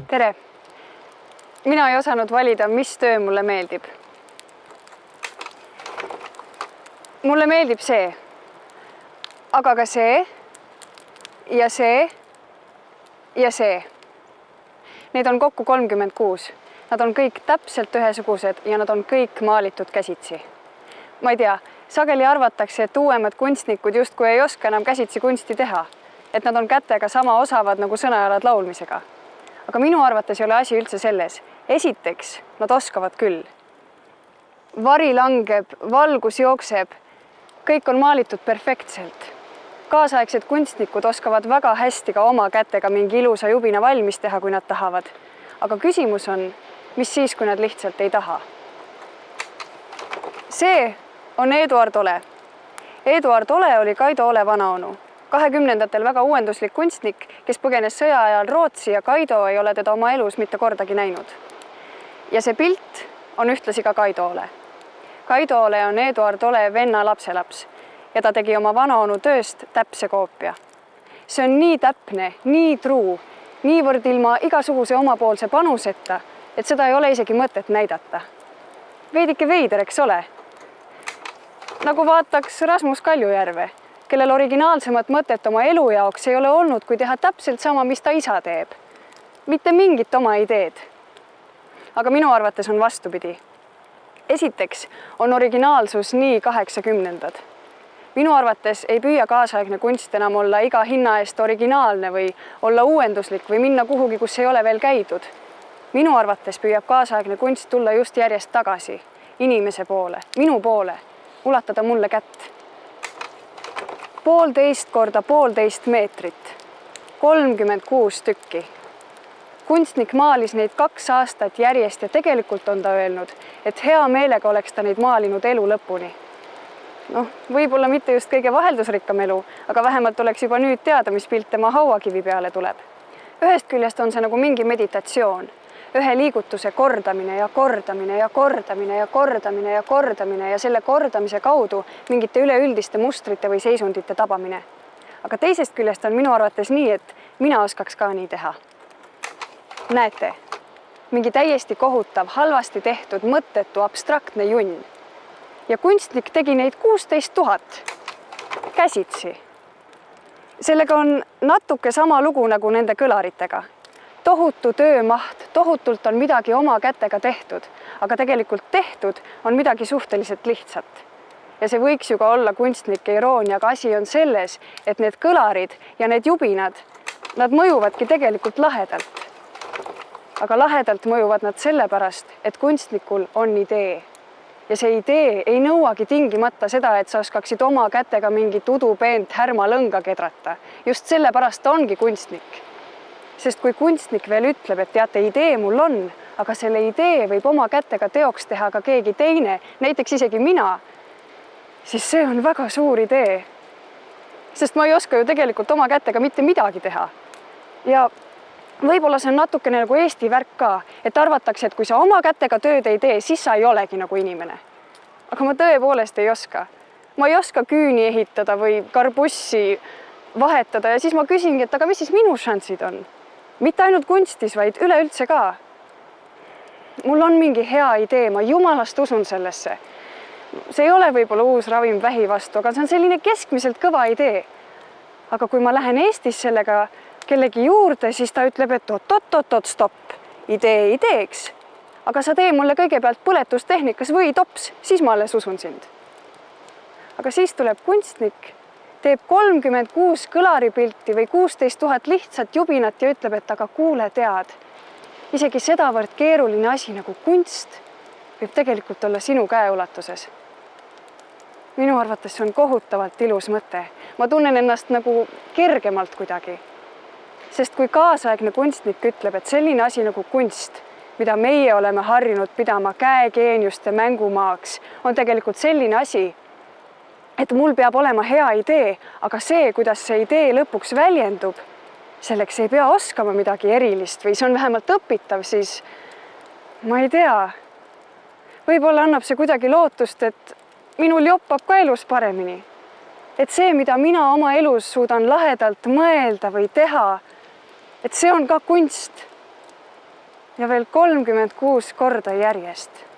Tere! Mina ei osanud valida, mis töö mulle meeldib. Mulle meeldib see, aga ka see ja see ja see. Neid on kokku 36. Nad on kõik täpselt ühesugused ja nad on kõik maalitud käsitsi. Ma ei tea, sageli arvatakse, et uuemad kunstnikud justkui ei oska enam käsitsi kunsti teha. Et nad on kätega sama osavad nagu sõnajalad laulmisega. Aga minu arvates ei ole asi üldse selles. Esiteks, nad oskavad küll. Vari langeb, valgus jookseb. Kõik on maalitud perfektselt. Kaasaegsed kunstnikud oskavad väga hästi ka oma kätega mingi ilusa jubina valmis teha, kui nad tahavad. Aga küsimus on, mis siis, kui nad lihtsalt ei taha? See on Eduard Ole. Eduard Ole oli Kaido Ole vanaonu. 20-ndatel väga uuenduslik kunstnik, kes põgenes sõja ajal Rootsi ja Kaido ei ole teda oma elus mitte kordagi näinud. Ja see pilt on ühtlasi ka Kaido Ole. Kaido Ole on Eduard Ole venna lapselaps ja ta tegi oma vanaonu tööst täpse koopia. See on nii täpne, nii truu, niivõrd ilma igasuguse omapoolse panuseta, et seda ei ole isegi mõtet näidata. Veidike veider, eks ole? Nagu vaataks Rasmus Kaljujärve, kellel originaalsemat mõtet oma elu jaoks ei ole olnud, kui teha täpselt sama, mis ta isa teeb. Mitte mingit oma ideed. Aga minu arvates on vastupidi. Esiteks on originaalsus nii 80-ndad. Minu arvates ei püüa kaasaegne kunst enam olla iga hinna eest originaalne või olla uuenduslik või minna kuhugi, kus ei ole veel käidud. Minu arvates püüab kaasaegne kunst tulla just järjest tagasi, inimese poole, minu poole, ulatada mulle kätt. 1,5 korda 1,5 meetrit, 36 tükki. Kunstnik maalis neid 2 aastat järjest ja tegelikult on ta öelnud, et hea meelega oleks ta neid maalinud elu lõpuni. Võib-olla mitte just kõige vaheldusrikkam elu, aga vähemalt oleks juba nüüd teada, mis pilt tema hauakivi peale tuleb. Ühest küljest on see nagu mingi meditatsioon. Ühe liigutuse kordamine ja kordamine ja kordamine ja kordamine ja kordamine ja selle kordamise kaudu mingite üleüldiste mustrite või seisundite tabamine. Aga teisest küljest on minu arvates nii, et mina oskaks ka nii teha. Näete, mingi täiesti kohutav, halvasti tehtud, mõttetu, abstraktne junn. Ja kunstnik tegi neid 16 000 käsitsi. Sellega on natuke sama lugu nagu nende kõlaritega. Tohutu töömaht, tohutult on midagi oma kätega tehtud, aga tegelikult tehtud on midagi suhteliselt lihtsat. Ja see võiks ju ka olla kunstnike iroonia, aga asi on selles, et need kõlarid ja need jubinad, nad mõjuvadki tegelikult lahedalt. Aga lahedalt mõjuvad nad sellepärast, et kunstnikul on idee. Ja see idee ei nõuagi tingimata seda, et sa oskaksid oma kätega mingit udupeent härmalõnga kedrata. Just sellepärast ta ongi kunstnik. Sest kui kunstnik veel ütleb, et teate, idee mul on, aga selle idee võib oma kätega teoks teha ka keegi teine, näiteks isegi mina, siis see on väga suur idee. Sest ma ei oska ju tegelikult oma kätega mitte midagi teha. Ja võib-olla see on natukene nagu Eesti värk ka, et arvatakse, et kui sa oma kätega tööd ei tee, siis sa ei olegi nagu inimene. Aga ma tõepoolest ei oska. Ma ei oska küüni ehitada või karbussi vahetada ja siis ma küsingi, et aga mis siis minu šansid on? Mitte ainult kunstis, vaid üleüldse ka. Mul on mingi hea idee, ma jumalast usun sellesse. See ei ole võib-olla uus ravim vähi vastu, aga see on selline keskmiselt kõva idee. Aga kui ma lähen Eestis sellega kellegi juurde, siis ta ütleb, et oot, stopp, idee ideeks. Aga sa tee mulle kõigepealt põletustehnikas või tops, siis ma alles usun sind. Aga siis tuleb kunstnik, teeb 36 kõlaripilti või 16 000 lihtsat jubinat ja ütleb, et aga kuule tead, isegi sedavõrd keeruline asi nagu kunst võib tegelikult olla sinu käeulatuses. Minu arvates see on kohutavalt ilus mõte. Ma tunnen ennast nagu kergemalt kuidagi. Sest kui kaasaegne kunstnik ütleb, et selline asi nagu kunst, mida meie oleme harjunud pidama käegeeniuste mängumaaks, on tegelikult selline asi, et mul peab olema hea idee, aga see, kuidas see idee lõpuks väljendub, selleks ei pea oskama midagi erilist või see on vähemalt õpitav, siis ma ei tea. Võib-olla annab see kuidagi lootust, et minul joppab ka elus paremini. Et see, mida mina oma elus suudan lahedalt mõelda või teha, et see on ka kunst. Ja veel 36 korda järjest.